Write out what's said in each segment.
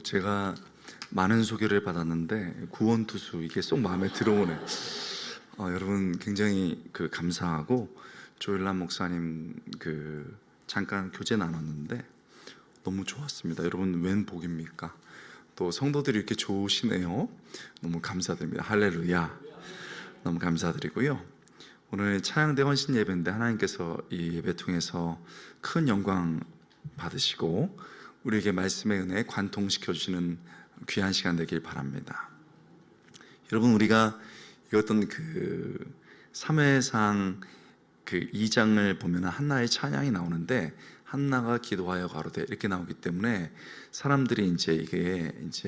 제가 많은 소개를 받았는데 구원투수 이게 쏙 마음에 들어오네. 여러분 굉장히 감사하고 조일란 목사님 잠깐 교제 나눴는데 너무 좋았습니다. 여러분 웬 복입니까? 또 성도들이 이렇게 좋으시네요. 너무 감사드립니다. 할렐루야. 너무 감사드리고요. 오늘 찬양대 헌신 예배인데 하나님께서 이 예배 통해서 큰 영광 받으시고 우리에게 말씀의 은혜에 관통시켜 주시는 귀한 시간 되길 바랍니다. 여러분, 우리가 어떤 사무엘상 2장을 보면 한나의 찬양이 나오는데, 한나가 기도하여 가로되 이렇게 나오기 때문에 사람들이 이게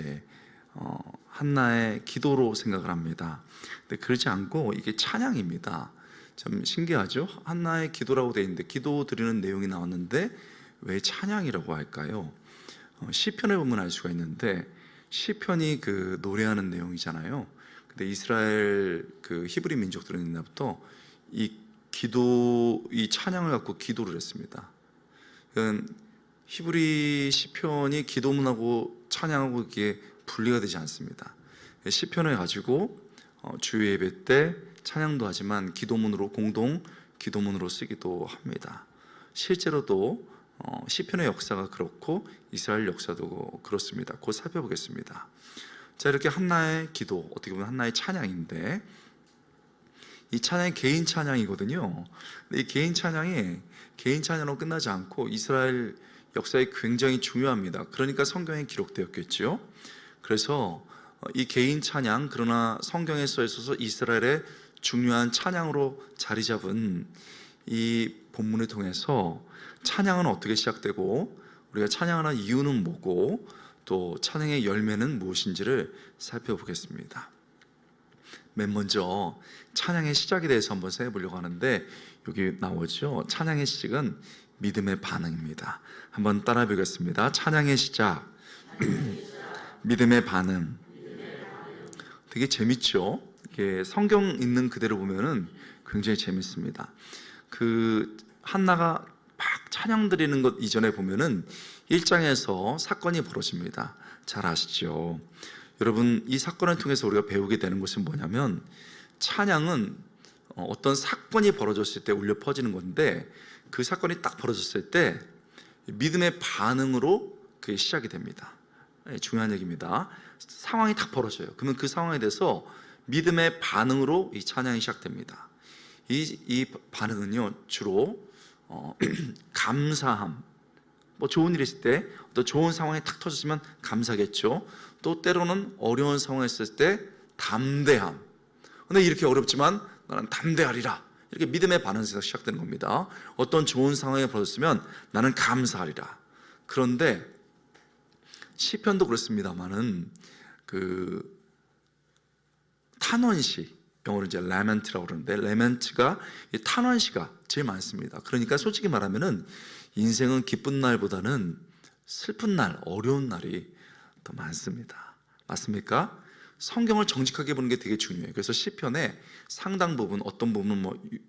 한나의 기도로 생각을 합니다. 근데 그러지 않고 이게 찬양입니다. 참 신기하죠? 한나의 기도라고 되어 있는데 기도 드리는 내용이 나왔는데 왜 찬양이라고 할까요? 시편을 보면 알 수가 있는데, 시편이 노래하는 내용이잖아요. 근데 이스라엘 히브리 민족들은 옛날부터 이 찬양을 갖고 기도를 했습니다. 히브리 시편이 기도문하고 찬양하고 이게 분리가 되지 않습니다. 시편을 가지고 주일 예배 때 찬양도 하지만 기도문으로, 공동 기도문으로 쓰기도 합니다. 실제로도 시편의 역사가 그렇고 이스라엘 역사도 그렇습니다. 곧 살펴보겠습니다. 자, 이렇게 한나의 기도, 어떻게 보면 한나의 찬양인데, 이 찬양이 개인 찬양이거든요. 근데 이 개인 찬양이 개인 찬양으로 끝나지 않고 이스라엘 역사에 굉장히 중요합니다. 그러니까 성경에 기록되었겠죠. 그래서 이 개인 찬양, 그러나 성경에 써 있어서 이스라엘의 중요한 찬양으로 자리 잡은 이 본문을 통해서 찬양은 어떻게 시작되고 우리가 찬양하는 이유는 뭐고 또 찬양의 열매는 무엇인지를 살펴보겠습니다. 맨 먼저 찬양의 시작에 대해서 한번 생각해보려고 하는데, 여기 나오죠. 찬양의 시작은 믿음의 반응입니다. 한번 따라 보겠습니다. 찬양의 시작, 믿음의 반응. 되게 재밌죠? 이게 성경 있는 그대로 보면은 굉장히 재밌습니다. 한나가 막 찬양 드리는 것 이전에 보면은 1장에서 사건이 벌어집니다. 잘 아시죠? 여러분, 이 사건을 통해서 우리가 배우게 되는 것은 뭐냐면, 찬양은 어떤 사건이 벌어졌을 때 울려 퍼지는 건데, 그 사건이 딱 벌어졌을 때 믿음의 반응으로 그게 시작이 됩니다. 중요한 얘기입니다. 상황이 딱 벌어져요. 그러면 그 상황에 대해서 믿음의 반응으로 이 찬양이 시작됩니다. 이 반응은요, 주로 감사함, 좋은 일이 있을 때, 또 좋은 상황이 탁 터졌으면 감사겠죠. 또 때로는 어려운 상황에 있을 때 담대함. 근데 이렇게 어렵지만 나는 담대하리라, 이렇게 믿음의 반응에서 시작되는 겁니다. 어떤 좋은 상황이 벌어졌으면 나는 감사하리라. 그런데 시편도 그렇습니다만은 탄원시, 영어로 이제 lament라고 그러는데, lament가 탄원시가 제일 많습니다. 그러니까 솔직히 말하면은 인생은 기쁜 날보다는 슬픈 날, 어려운 날이 더 많습니다. 맞습니까? 성경을 정직하게 보는 게 되게 중요해요. 그래서 시편의 상당 부분, 어떤 부분은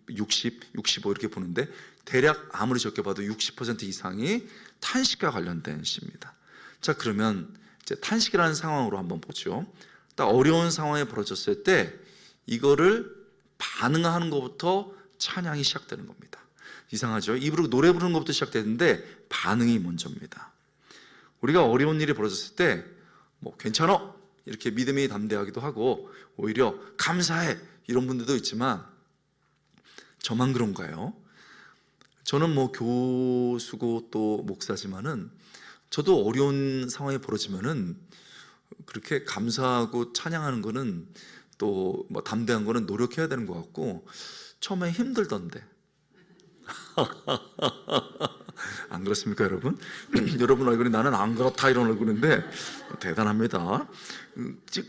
60, 65 이렇게 보는데, 대략 아무리 적게 봐도 60% 이상이 탄식과 관련된 시입니다. 자, 그러면 이제 탄식이라는 상황으로 한번 보죠. 딱 어려운 상황이 벌어졌을 때 이거를 반응하는 것부터 찬양이 시작되는 겁니다. 이상하죠? 입으로 노래 부르는 것부터 시작되는데 반응이 먼저입니다. 우리가 어려운 일이 벌어졌을 때 괜찮아, 이렇게 믿음이 담대하기도 하고, 오히려 감사해, 이런 분들도 있지만, 저만 그런가요? 저는 교수고 또 목사지만은, 저도 어려운 상황이 벌어지면은 그렇게 감사하고 찬양하는 거는, 또 담대한 거는 노력해야 되는 것 같고, 처음에 힘들던데. 안 그렇습니까, 여러분? 여러분 얼굴이 나는 안 그렇다 이런 얼굴인데 대단합니다.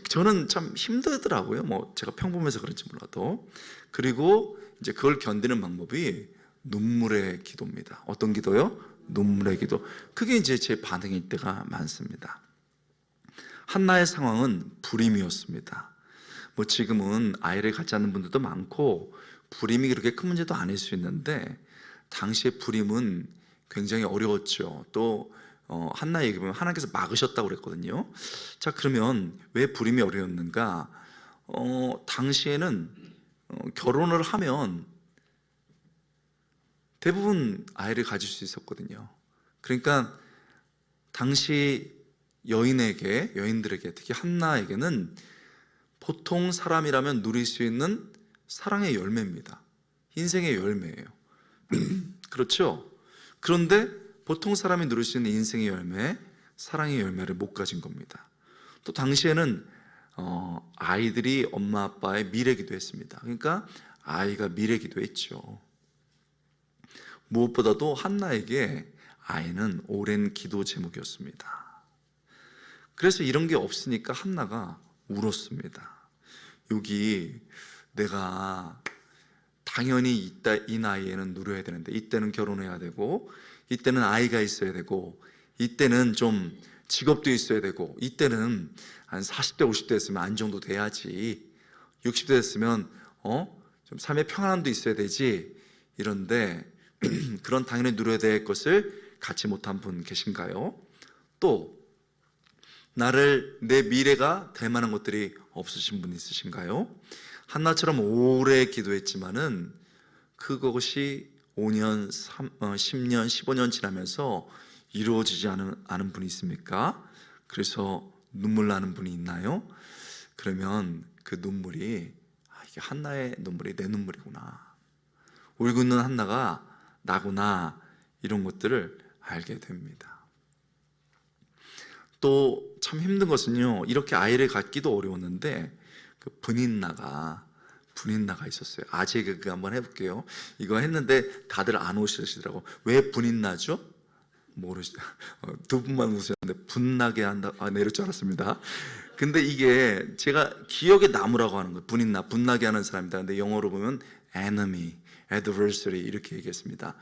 저는 참 힘들더라고요. 제가 평범해서 그런지 몰라도. 그리고 이제 그걸 견디는 방법이 눈물의 기도입니다. 어떤 기도요? 눈물의 기도. 그게 이제 제 반응일 때가 많습니다. 한나의 상황은 불임이었습니다. 지금은 아이를 갖지 않는 분들도 많고 불임이 그렇게 큰 문제도 아닐 수 있는데, 당시의 불임은 굉장히 어려웠죠. 또 한나 얘기 보면 하나님께서 막으셨다고 그랬거든요. 자, 그러면 왜 불임이 어려웠는가? 당시에는 결혼을 하면 대부분 아이를 가질 수 있었거든요. 그러니까 당시 여인들에게, 특히 한나에게는 보통 사람이라면 누릴 수 있는 사랑의 열매입니다. 인생의 열매예요. 그렇죠? 그런데 보통 사람이 누릴 수 있는 인생의 열매, 사랑의 열매를 못 가진 겁니다. 또 당시에는 아이들이 엄마 아빠의 미래기도 했습니다. 그러니까 아이가 미래기도 했죠. 무엇보다도 한나에게 아이는 오랜 기도 제목이었습니다. 그래서 이런 게 없으니까 한나가 울었습니다. 여기 내가 당연히 이 나이에는 누려야 되는데, 이때는 결혼해야 되고, 이때는 아이가 있어야 되고, 이때는 좀 직업도 있어야 되고, 이때는 한 40대 50대 됐으면 안정도 돼야지, 60대 됐으면 좀 삶의 평안함도 있어야 되지. 이런데 그런 당연히 누려야 될 것을 갖지 못한 분 계신가요? 또 내 미래가 될 만한 것들이 없으신 분 있으신가요? 한나처럼 오래 기도했지만은 그것이 5년, 10년, 15년 지나면서 이루어지지 않은 분이 있습니까? 그래서 눈물 나는 분이 있나요? 그러면 그 눈물이 이게 한나의 눈물이 내 눈물이구나, 울고 있는 한나가 나구나, 이런 것들을 알게 됩니다. 또 참 힘든 것은요, 이렇게 아이를 갖기도 어려웠는데 그 분인나가 있었어요. 아재 개그 한번 해볼게요. 이거 했는데 다들 안 오시더라고. 왜 분인나죠? 모르시죠? 두 분만 웃으셨는데 분나게 한다, 네, 이럴 줄 알았습니다. 근데 이게 제가 기억에 남으라고 하는 거예요. 분나게 하는 사람이다. 근데 영어로 보면 enemy, adversary 이렇게 얘기했습니다.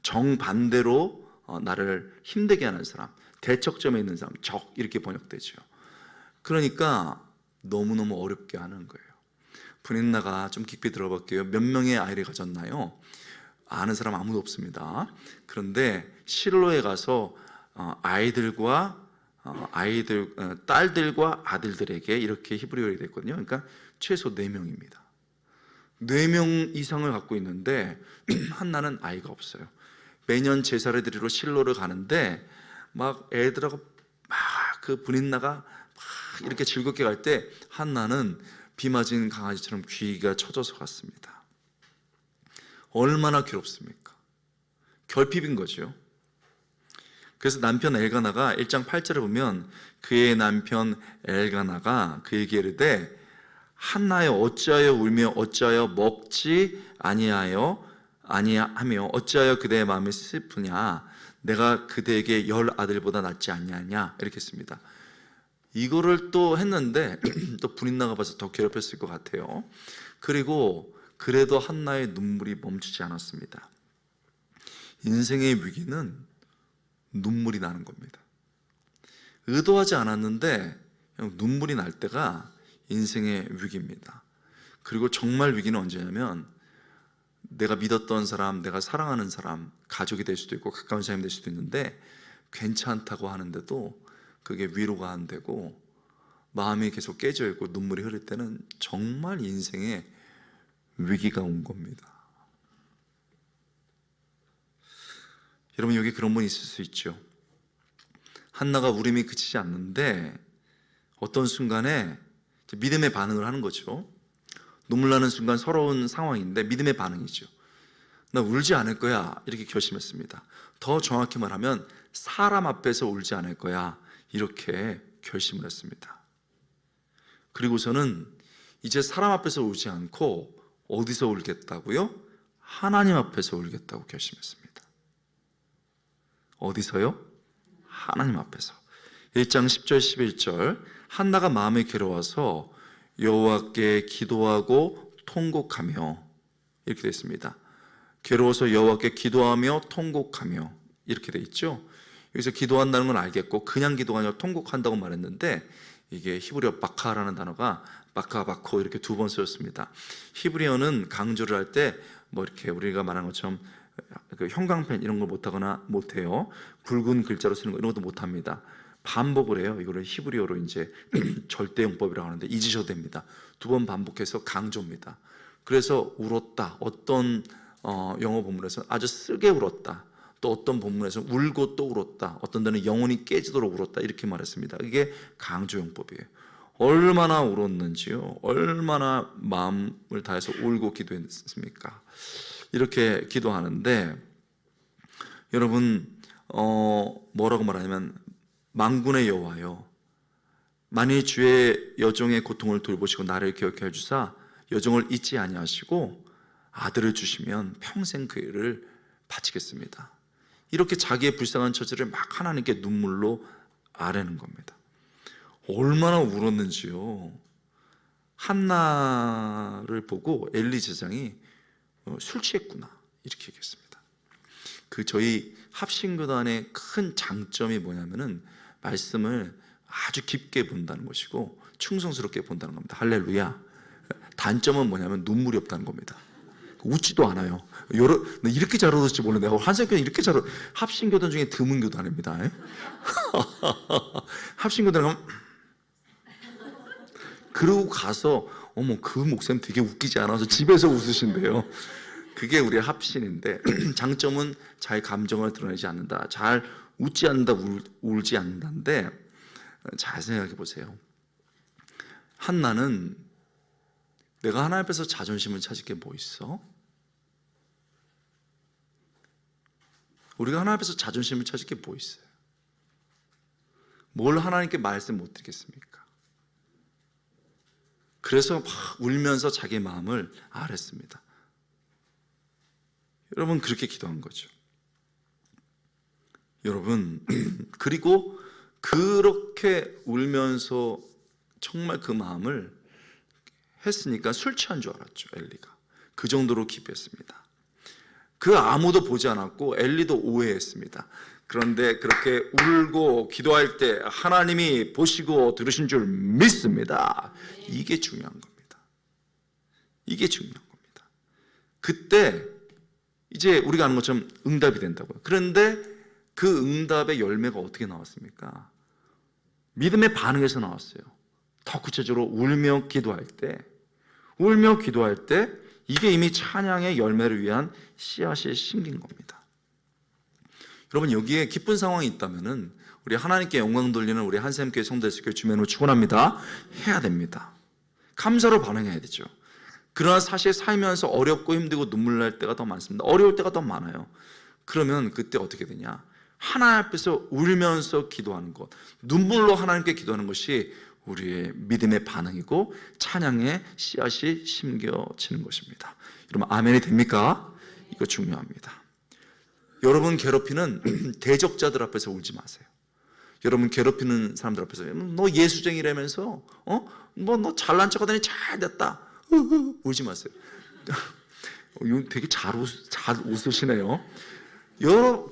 정반대로 나를 힘들게 하는 사람, 대척점에 있는 사람, 적, 이렇게 번역되죠. 그러니까 너무너무 어렵게 하는 거예요. 분인나가 좀 깊이 들어볼게요. 몇 명의 아이를 가졌나요? 아는 사람 아무도 없습니다. 그런데 실로에 가서 딸들과 아들들에게 이렇게 히브리어로 됐거든요. 그러니까 최소 4명입니다. 4명 이상을 갖고 있는데 한나는 아이가 없어요. 매년 제사를 드리러 실로를 가는데 막 애들하고 막 그 분인나가 막 이렇게 즐겁게 갈 때 한나는 비 맞은 강아지처럼 귀가 처져서 갔습니다. 얼마나 괴롭습니까? 결핍인 거죠. 그래서 남편 엘가나가 1장 8절에 보면 그의 남편 엘가나가 그에게 이르되 한나여 어찌하여 울며 어찌하여 먹지 아니하며 어찌하여 그대의 마음이 슬프냐, 내가 그대에게 10 아들보다 낫지 아니하냐, 이렇게 했습니다. 이거를 또 했는데 또 분인나가 봐서 더 괴롭혔을 것 같아요. 그리고 그래도 한나의 눈물이 멈추지 않았습니다. 인생의 위기는 눈물이 나는 겁니다. 의도하지 않았는데 눈물이 날 때가 인생의 위기입니다. 그리고 정말 위기는 언제냐면 내가 믿었던 사람, 내가 사랑하는 사람, 가족이 될 수도 있고 가까운 사람이 될 수도 있는데 괜찮다고 하는데도 그게 위로가 안 되고 마음이 계속 깨져 있고 눈물이 흐를 때는 정말 인생에 위기가 온 겁니다. 여러분, 여기 그런 분이 있을 수 있죠. 한나가 울음이 그치지 않는데 어떤 순간에 믿음의 반응을 하는 거죠. 눈물 나는 순간 서러운 상황인데 믿음의 반응이죠. 나 울지 않을 거야, 이렇게 결심했습니다. 더 정확히 말하면 사람 앞에서 울지 않을 거야, 이렇게 결심을 했습니다. 그리고서는 이제 사람 앞에서 울지 않고 어디서 울겠다고요? 하나님 앞에서 울겠다고 결심했습니다. 어디서요? 하나님 앞에서. 1장 10절 11절 한나가 마음에 괴로워서 여호와께 기도하고 통곡하며, 이렇게 되어 있습니다. 괴로워서 여호와께 기도하며 통곡하며, 이렇게 되어 있죠. 여기서 기도한다는 건 알겠고 그냥 기도가 아니라 통곡한다고 말했는데 이게 히브리어 바카라는 단어가 바카바코 이렇게 2번 쓰였습니다. 히브리어는 강조를 할 때 뭐 이렇게 우리가 말한 것처럼 그 형광펜 이런 걸 못해요. 굵은 글자로 쓰는 거 이런 것도 못합니다. 반복을 해요. 이거를 히브리어로 이제 절대용법이라고 하는데 잊으셔도 됩니다. 2번 반복해서 강조입니다. 그래서 울었다. 어떤 영어 본문에서 아주 쓰게 울었다. 또 어떤 본문에서 울고 또 울었다. 어떤 데는 영혼이 깨지도록 울었다. 이렇게 말했습니다. 이게 강조용법이에요. 얼마나 울었는지요. 얼마나 마음을 다해서 울고 기도했습니까? 이렇게 기도하는데 여러분 뭐라고 말하냐면 만군의 여호와여 만일 주의 여종의 고통을 돌보시고 나를 기억해 주사 여종을 잊지 아니하시고 아들을 주시면 평생 그 일을 바치겠습니다. 이렇게 자기의 불쌍한 처지를 막 하나님께 눈물로 아뢰는 겁니다. 얼마나 울었는지요. 한나를 보고 엘리 제장이 술 취했구나 이렇게 얘기했습니다. 그 저희 합심교단의 큰 장점이 뭐냐면은 말씀을 아주 깊게 본다는 것이고 충성스럽게 본다는 겁니다. 할렐루야. 단점은 뭐냐면 눈물이 없다는 겁니다. 웃지도 않아요. 이렇게 잘 웃을지 몰랐는데 한성교는 이렇게 잘 합심교단 중에 드문 교단입니다. 합심교단 가면 그러고 가서 어머 그 목사님 되게 웃기지 않아서 집에서 웃으신대요. 그게 우리 합신인데 장점은 잘 감정을 드러내지 않는다. 잘 웃지 않는다. 울지 않는다인데 잘 생각해 보세요. 한나는 내가 하나님 앞에서 자존심을 찾을 게 뭐 있어? 우리가 하나님 앞에서 자존심을 찾을 게 뭐 있어요? 뭘 하나님께 말씀 못 드리겠습니까? 그래서 막 울면서 자기의 마음을 아뢰습니다. 여러분 그렇게 기도한 거죠. 여러분 그리고 그렇게 울면서 정말 그 마음을 했으니까 술 취한 줄 알았죠. 엘리가 그 정도로 기도했습니다. 그 아무도 보지 않았고 엘리도 오해했습니다. 그런데 그렇게 울고 기도할 때 하나님이 보시고 들으신 줄 믿습니다. 이게 중요한 겁니다. 이게 중요한 겁니다. 그때 이제 우리가 아는 것처럼 응답이 된다고요. 그런데 그 응답의 열매가 어떻게 나왔습니까? 믿음의 반응에서 나왔어요. 더 구체적으로 울며 기도할 때 이게 이미 찬양의 열매를 위한 씨앗이 심긴 겁니다. 여러분 여기에 기쁜 상황이 있다면은 우리 하나님께 영광 돌리는 우리 한샘교회 성도들께 주면으로 축원합니다. 해야 됩니다. 감사로 반응해야 되죠. 그러나 사실 살면서 어렵고 힘들고 눈물 날 때가 더 많습니다. 어려울 때가 더 많아요. 그러면 그때 어떻게 되냐? 하나님 앞에서 울면서 기도하는 것, 눈물로 하나님께 기도하는 것이 우리의 믿음의 반응이고 찬양의 씨앗이 심겨지는 것입니다. 여러분 아멘이 됩니까? 이거 중요합니다. 여러분 괴롭히는 대적자들 앞에서 울지 마세요. 여러분 괴롭히는 사람들 앞에서 너 예수쟁이라면서 뭐 너 잘난 척하더니 잘됐다 울지 마세요. 되게 잘 웃으시네요.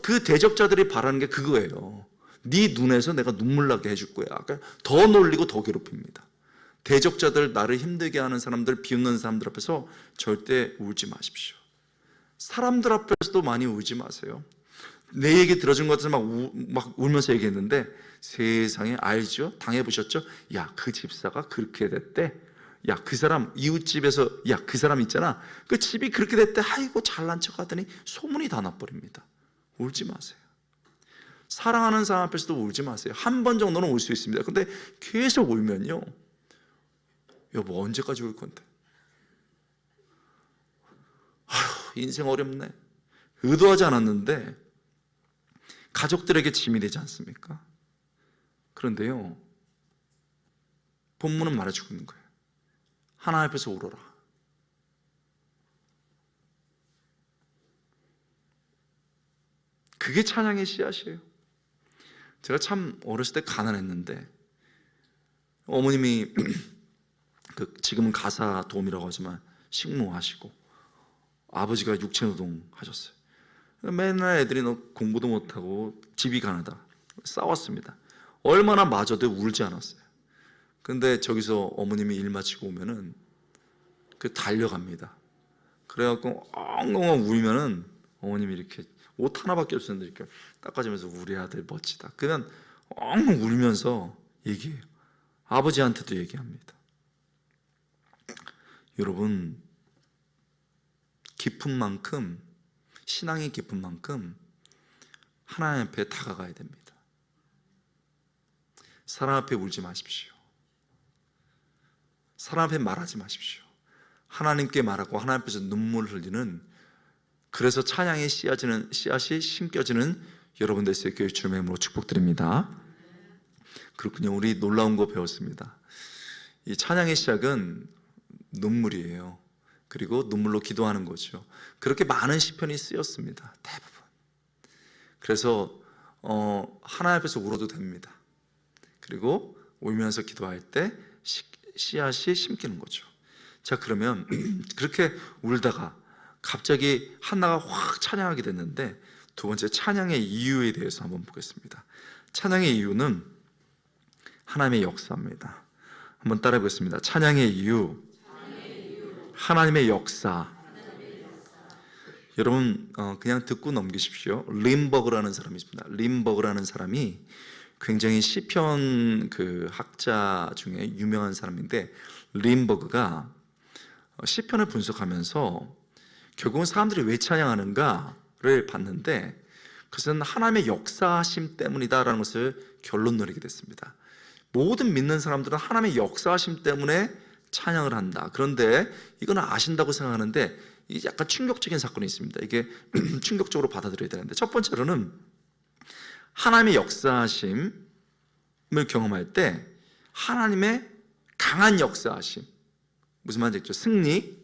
그 대적자들이 바라는 게 그거예요. 네 눈에서 내가 눈물 나게 해줄 거야. 그러니까 더 놀리고 더 괴롭힙니다. 대적자들, 나를 힘들게 하는 사람들, 비웃는 사람들 앞에서 절대 울지 마십시오. 사람들 앞에서도 많이 울지 마세요. 내 얘기 들어준 것 같아서 막 울면서 얘기했는데 세상에 알죠? 당해보셨죠? 야, 그 집사가 그렇게 됐대. 야, 그 사람 이웃집에서 야, 그 사람 있잖아. 그 집이 그렇게 됐대. 아이고 잘난 척 하더니 소문이 다 나버립니다. 울지 마세요. 사랑하는 사람 앞에서도 울지 마세요. 한 번 정도는 울 수 있습니다. 근데 계속 울면요, 여보 언제까지 울 건데? 아휴, 인생 어렵네. 의도하지 않았는데 가족들에게 짐이 되지 않습니까? 그런데요, 본문은 말해주고 있는 거예요. 하나님 앞에서 울어라. 그게 찬양의 씨앗이에요. 제가 참 어렸을 때 가난했는데 어머님이 지금은 가사 도우미라고 하지만 식무하시고 아버지가 육체노동 하셨어요. 맨날 애들이 너 공부도 못하고 집이 가난하다 싸웠습니다. 얼마나 마저도 울지 않았어요. 근데 저기서 어머님이 일 마치고 오면은 달려갑니다. 그래갖고 엉엉 울면은 어머님이 이렇게 옷 하나밖에 없었는데 이렇게 닦아주면서 우리 아들 멋지다. 그냥 엉엉 울면서 얘기해요. 아버지한테도 얘기합니다. 여러분, 깊은 만큼, 신앙이 깊은 만큼 하나님 앞에 다가가야 됩니다. 사람 앞에 울지 마십시오. 사람 앞에 말하지 마십시오. 하나님께 말하고 하나님 앞에서 눈물을 흘리는, 그래서 찬양의 씨앗이 심겨지는 여러분들 의 교회 주님의 이름으로 축복드립니다. 그렇군요. 우리 놀라운 거 배웠습니다. 이 찬양의 시작은 눈물이에요. 그리고 눈물로 기도하는 거죠. 그렇게 많은 시편이 쓰였습니다. 대부분. 그래서 하나님 앞에서 울어도 됩니다. 그리고 울면서 기도할 때 씨앗이 심기는 거죠. 자, 그러면 그렇게 울다가 갑자기 한나가 확 찬양하게 됐는데, 두 번째 찬양의 이유에 대해서 한번 보겠습니다. 찬양의 이유는 하나님의 역사입니다. 한번 따라해 보겠습니다. 찬양의 이유, 하나님의 역사. 여러분 그냥 듣고 넘기십시오. 림버그라는 사람이 있습니다. 림버그라는 사람이 굉장히 시편 그 학자 중에 유명한 사람인데, 림버그가 시편을 분석하면서 결국은 사람들이 왜 찬양하는가를 봤는데, 그것은 하나님의 역사하심 때문이다라는 것을 결론 내리게 됐습니다. 모든 믿는 사람들은 하나님의 역사하심 때문에 찬양을 한다. 그런데 이거는 아신다고 생각하는데 이 약간 충격적인 사건이 있습니다. 이게 충격적으로 받아들여야 되는데, 첫 번째로는 하나님의 역사하심을 경험할 때 하나님의 강한 역사하심, 무슨 말인지 알죠? 승리,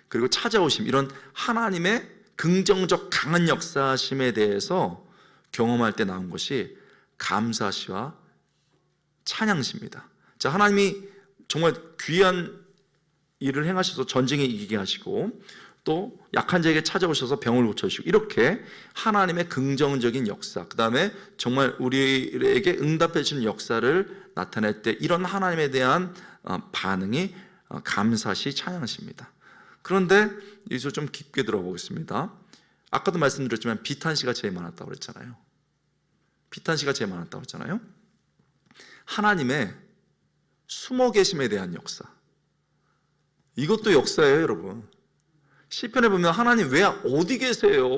그리고 찾아오심, 이런 하나님의 긍정적 강한 역사하심에 대해서 경험할 때 나온 것이 감사시와 찬양시입니다. 자, 하나님이 정말 귀한 일을 행하셔서 전쟁에 이기게 하시고, 또 약한 자에게 찾아오셔서 병을 고쳐주시고, 이렇게 하나님의 긍정적인 역사, 그 다음에 정말 우리에게 응답해 주는 역사를 나타낼 때 이런 하나님에 대한 반응이 감사시, 찬양시입니다. 그런데 여기서 좀 깊게 들어보겠습니다. 아까도 말씀드렸지만 비탄시가 제일 많았다고 그랬잖아요. 비탄시가 제일 많았다고 그랬잖아요. 하나님의 숨어 계심에 대한 역사, 이것도 역사예요, 여러분. 시편에 보면 하나님 왜 어디 계세요?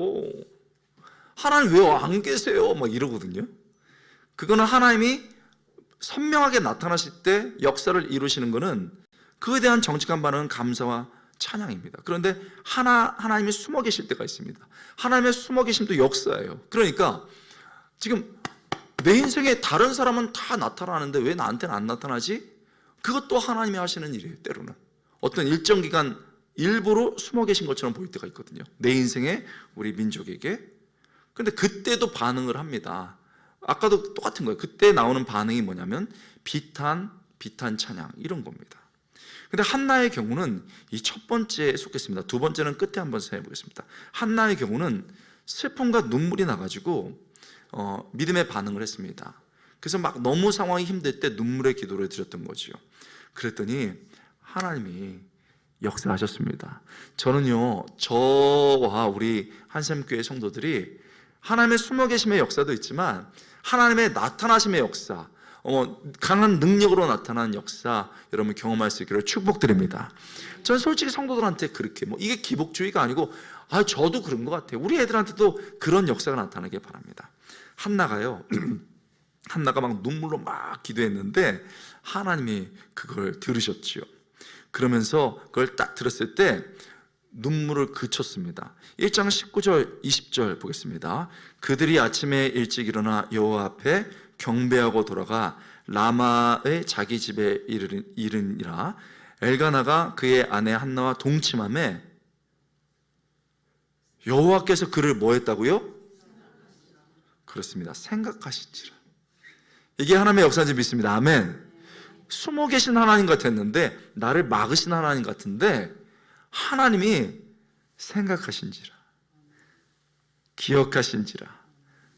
하나님 왜 안 계세요? 막 이러거든요. 그거는 하나님이 선명하게 나타나실 때 역사를 이루시는 것은, 그에 대한 정직한 반응은 감사와 찬양입니다. 그런데 하나님이 숨어 계실 때가 있습니다. 하나님의 숨어 계심도 역사예요. 그러니까 지금 내 인생에 다른 사람은 다 나타나는데 왜 나한테는 안 나타나지? 그것도 하나님이 하시는 일이에요. 때로는 어떤 일정 기간 일부러 숨어 계신 것처럼 보일 때가 있거든요, 내 인생에, 우리 민족에게. 그런데 그때도 반응을 합니다. 아까도 똑같은 거예요. 그때 나오는 반응이 뭐냐면 비탄 찬양, 이런 겁니다. 근데 한나의 경우는 이 첫 번째에 속했습니다. 두 번째는 끝에 한번 생각해 보겠습니다. 한나의 경우는 슬픔과 눈물이 나가지고 믿음의 반응을 했습니다. 그래서 막 너무 상황이 힘들 때 눈물의 기도를 드렸던 거지요. 그랬더니 하나님이 역사하셨습니다. 저는요, 저와 우리 한샘교회 성도들이 하나님의 숨어 계심의 역사도 있지만 하나님의 나타나심의 역사, 강한 능력으로 나타나는 역사, 여러분 경험할 수 있기를 축복드립니다. 전 솔직히 성도들한테 그렇게 이게 기복주의가 아니고, 저도 그런 것 같아요. 우리 애들한테도 그런 역사가 나타나길 바랍니다. 한나가요, 한나가 막 눈물로 막 기도했는데 하나님이 그걸 들으셨지요. 그러면서 그걸 딱 들었을 때 눈물을 그쳤습니다. 1장 19절 20절 보겠습니다. 그들이 아침에 일찍 일어나 여호와 앞에 경배하고 돌아가 라마의 자기 집에 이르니라. 엘가나가 그의 아내 한나와 동침하매 여호와께서 그를 뭐 했다고요? 그렇습니다. 생각하시지라. 이게 하나님의 역사인지 믿습니다. 아멘. 숨어 계신 하나님 같았는데, 나를 막으신 하나님 같은데 하나님이 생각하신지라, 기억하신지라,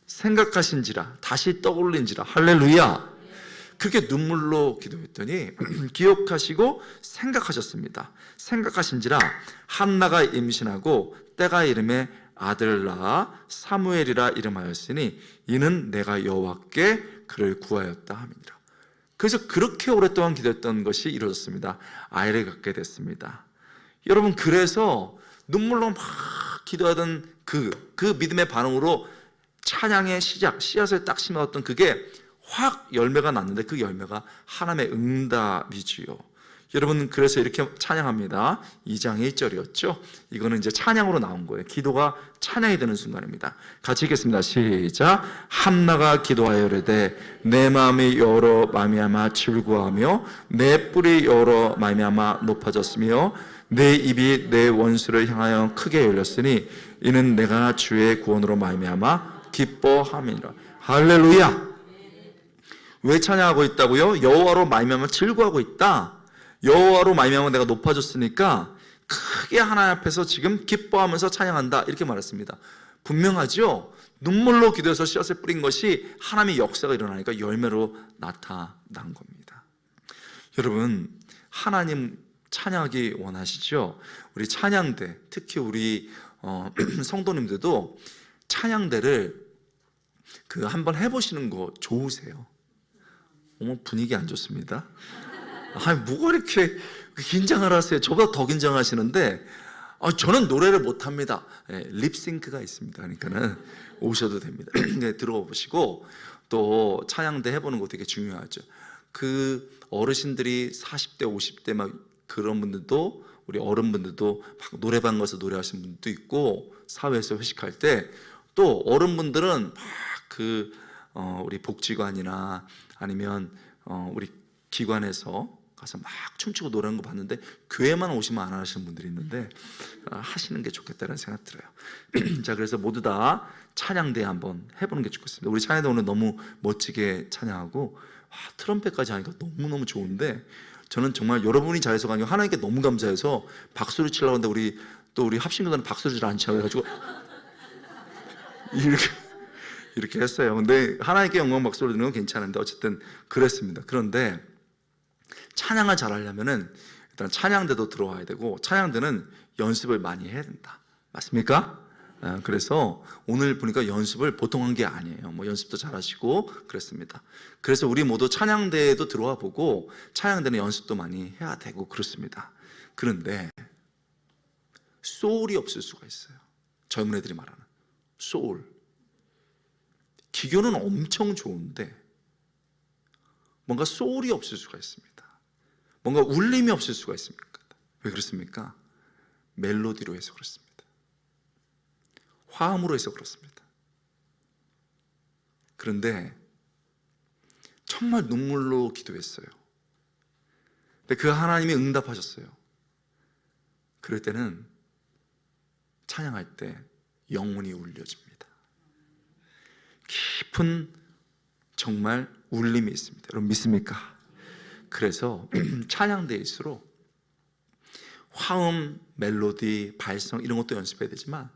생각하신지라, 다시 떠올린지라. 할렐루야. 그렇게 눈물로 기도했더니 기억하시고 생각하셨습니다. 생각하신지라 한나가 임신하고 때가 이름에 아들 낳아 사무엘이라 이름하였으니 이는 내가 여호와께 그를 구하였다 함이니라. 그래서 그렇게 오랫동안 기도했던 것이 이루어졌습니다. 아이를 갖게 됐습니다. 여러분, 그래서 눈물로 막 기도하던 그 믿음의 반응으로 찬양의 시작, 씨앗을 딱 심어왔던 그게 확 열매가 났는데 그 열매가 하나님의 응답이지요. 여러분, 그래서 이렇게 찬양합니다. 2장 1절이었죠. 이거는 이제 찬양으로 나온 거예요. 기도가 찬양이 되는 순간입니다. 같이 읽겠습니다. 시작. 한나가 기도하여 이르되 내 마음이 여러 말미암아 즐거워하며 내 뿔이 여러 말미암아 높아졌으며 내 입이 내 원수를 향하여 크게 열렸으니 이는 내가 주의 구원으로 말미암아 기뻐함이니라. 할렐루야. 왜 찬양하고 있다고요? 여호와로 말미암아 즐거워하고 있다. 여호와로 말미암아 내가 높아졌으니까 크게 하나님 앞에서 지금 기뻐하면서 찬양한다, 이렇게 말했습니다. 분명하죠? 눈물로 기도해서 씨앗을 뿌린 것이 하나님의 역사가 일어나니까 열매로 나타난 겁니다. 여러분, 하나님 찬양하기 원하시죠? 우리 찬양대, 특히 우리 성도님들도 찬양대를 한번 해보시는 거 좋으세요? 분위기 안 좋습니다. 아니, 뭐가 이렇게 긴장을 하세요? 저보다 더 긴장하시는데, 저는 노래를 못합니다. 립싱크가 있습니다. 그러니까는 오셔도 됩니다. 들어가 보시고 또 찬양대 해보는 거 되게 중요하죠. 그 어르신들이 40대, 50대 막 그런 분들도, 우리 어른분들도 막 노래방 가서 노래하시는 분들도 있고, 사회에서 회식할 때 또 어른분들은 막 우리 복지관이나 아니면 우리 기관에서 가서 막 춤추고 노래하는 거 봤는데, 교회만 오시면 안 하시는 분들이 있는데 하시는 게 좋겠다는 생각 들어요. 자, 그래서 모두 다 찬양대 한번 해보는 게 좋겠습니다. 우리 찬양대 오늘 너무 멋지게 찬양하고 트럼펫까지 하니까 너무너무 좋은데, 저는 정말 여러분이 잘해서가 아니고 하나님께 너무 감사해서 박수를 치려고 하는데 우리 합심교단은 박수를 잘 안 치고 해가지고 이렇게 했어요. 근데 하나님께 영광 박수를 드리는 건 괜찮은데 어쨌든 그랬습니다. 그런데 찬양을 잘하려면은 일단 찬양대도 들어와야 되고, 찬양대는 연습을 많이 해야 된다. 맞습니까? 그래서 오늘 보니까 연습을 보통 한 게 아니에요. 연습도 잘하시고 그랬습니다. 그래서 우리 모두 찬양대에도 들어와 보고 찬양대는 연습도 많이 해야 되고 그렇습니다. 그런데 소울이 없을 수가 있어요. 젊은 애들이 말하는 소울. 기교는 엄청 좋은데 뭔가 소울이 없을 수가 있습니다. 뭔가 울림이 없을 수가 있습니까? 왜 그렇습니까? 멜로디로 해서 그렇습니다. 화음으로 해서 그렇습니다. 그런데 정말 눈물로 기도했어요. 근데 그 하나님이 응답하셨어요. 그럴 때는 찬양할 때 영혼이 울려집니다. 깊은 정말 울림이 있습니다. 여러분 믿습니까? 그래서 찬양대일수록 화음, 멜로디, 발성 이런 것도 연습해야 되지만,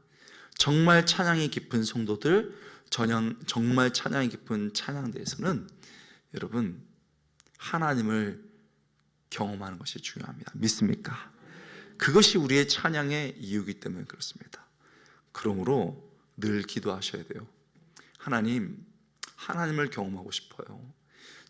정말 찬양이 깊은 성도들, 정말 찬양이 깊은 찬양대에서는 여러분 하나님을 경험하는 것이 중요합니다. 믿습니까? 그것이 우리의 찬양의 이유이기 때문에 그렇습니다. 그러므로 늘 기도하셔야 돼요. 하나님을 경험하고 싶어요.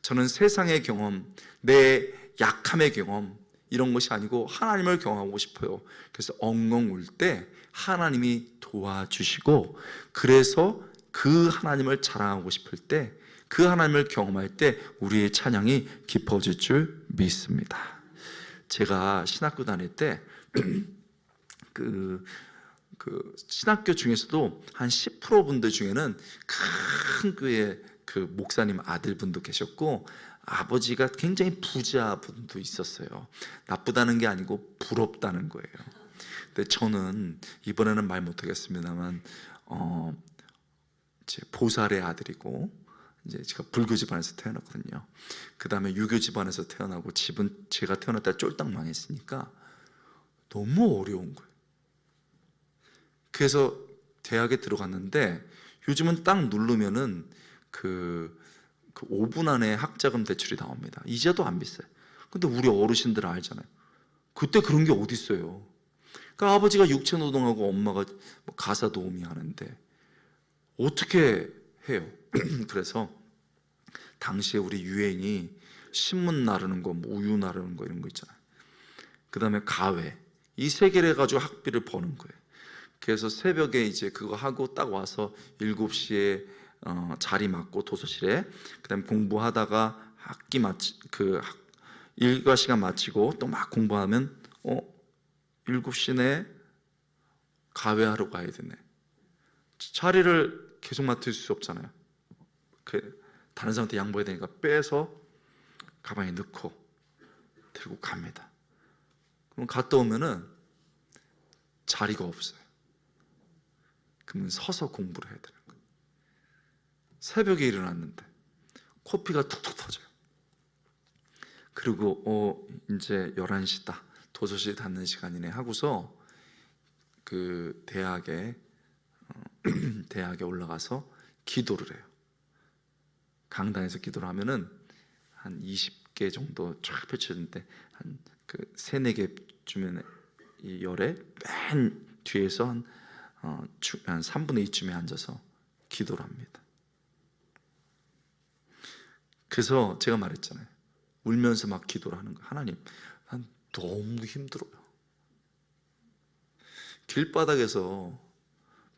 저는 세상의 경험, 내 약함의 경험 이런 것이 아니고 하나님을 경험하고 싶어요. 그래서 엉엉 울 때 하나님이 도와주시고, 그래서 그 하나님을 자랑하고 싶을 때, 그 하나님을 경험할 때 우리의 찬양이 깊어질 줄 믿습니다. 제가 신학교 다닐 때 신학교 중에서도 한 10% 분들 중에는 큰 교회 목사님 아들분도 계셨고, 아버지가 굉장히 부자 분도 있었어요. 나쁘다는 게 아니고 부럽다는 거예요. 근데 저는 이번에는 말 못하겠습니다만 제 보살의 아들이고, 이제 제가 불교 집안에서 태어났거든요. 그 다음에 유교 집안에서 태어나고, 집은 제가 태어났다 쫄딱 망했으니까 너무 어려운 거예요. 그래서 대학에 들어갔는데, 요즘은 딱 누르면은 5분 안에 학자금 대출이 나옵니다. 이자도 안 비싸요. 근데 우리 어르신들 알잖아요. 그때 그런 게 어디 있어요. 그러니까 아버지가 육체 노동하고 엄마가 뭐 가사 도우미 하는데 어떻게 해요? 그래서 당시에 우리 유행이 신문 나르는 거, 뭐 우유 나르는 거 이런 거 있잖아요. 그 다음에 가회, 이 세 개를 해가지고 학비를 버는 거예요. 그래서 새벽에 이제 그거 하고 딱 와서 7시에 자리 맡고 도서실에, 그 다음에 공부하다가 학기 마치 일과 시간 마치고 또 막 공부하면 7시 내에 가회하러 가야 되네. 자리를 계속 맡을 수 없잖아요. 다른 사람한테 양보해야 되니까 빼서 가방에 넣고 들고 갑니다. 그럼 갔다 오면은 자리가 없어요. 그러면 서서 공부를 해야 되는 거예요. 새벽에 일어났는데 코피가 툭툭 터져요. 그리고 이제 11시다. 도서실 닫는 시간이네 하고서 그 대학에 올라가서 기도를 해요. 강단에서 기도를 하면은 한 20개 정도 쫙 펼쳐지는데 한 그 3-4개 주면 이 열에 맨 뒤에서 한 3분의 2쯤에 앉아서 기도를 합니다. 그래서 제가 말했잖아요. 울면서 막 기도를 하는 거예요. 하나님, 난 너무 힘들어요. 길바닥에서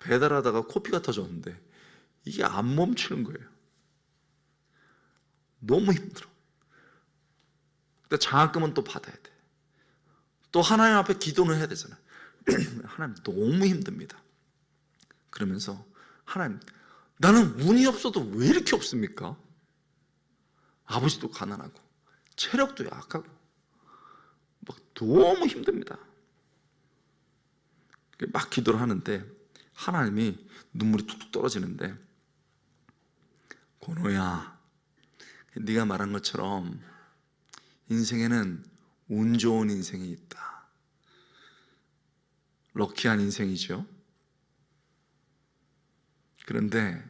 배달하다가 코피가 터졌는데 이게 안 멈추는 거예요. 너무 힘들어. 근데 장학금은 또 받아야 돼. 또 하나님 앞에 기도는 해야 되잖아요. 하나님 너무 힘듭니다. 그러면서 하나님, 나는 운이 없어도 왜 이렇게 없습니까? 아버지도 가난하고 체력도 약하고 막 너무 힘듭니다. 막 기도를 하는데 하나님이 눈물이 툭툭 떨어지는데, 권호야, 네가 말한 것처럼 인생에는 운 좋은 인생이 있다. 럭키한 인생이죠. 그런데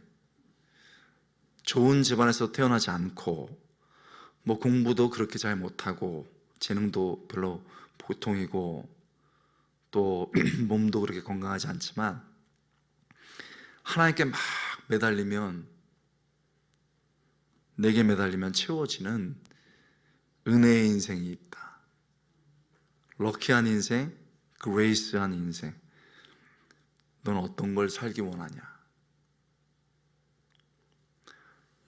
좋은 집안에서 태어나지 않고 뭐 공부도 그렇게 잘 못하고 재능도 별로 보통이고 또 몸도 그렇게 건강하지 않지만 하나님께 막 매달리면, 내게 매달리면 채워지는 은혜의 인생이 있다. 럭키한 인생, 그레이스한 인생. 넌 어떤 걸 살기 원하냐?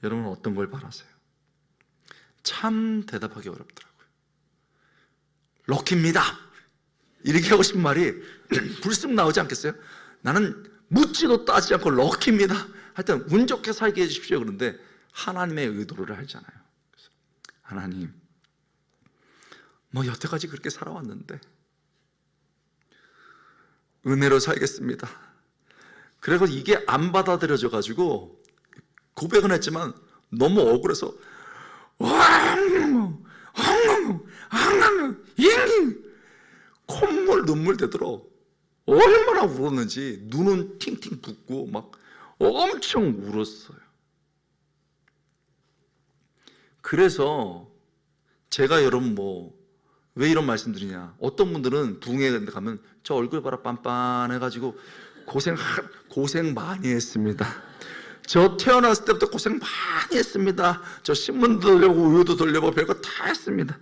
여러분은 어떤 걸 바라세요? 참 대답하기 어렵더라고요. 럭키입니다. 이렇게 하고 싶은 말이 불쑥 나오지 않겠어요? 나는 묻지도 따지지 않고 럭키입니다. 하여튼 운 좋게 살게 해주십시오. 그런데 하나님의 의도를 알잖아요. 그래서 하나님, 뭐 여태까지 그렇게 살아왔는데 은혜로 살겠습니다. 그리고 이게 안 받아들여져 가지고 고백은 했지만 너무 억울해서 콧물 눈물 되도록 얼마나 울었는지 눈은 팅팅 붓고 막 엄청 울었어요. 그래서 제가 여러분 왜 이런 말씀 드리냐, 어떤 분들은 부흥회 가면 저 얼굴 봐라 빤빤해가지고 고생 많이 했습니다. 저 태어났을 때부터 고생 많이 했습니다. 저 신문도 돌려보고 우유도 돌려보고 별거 다 했습니다.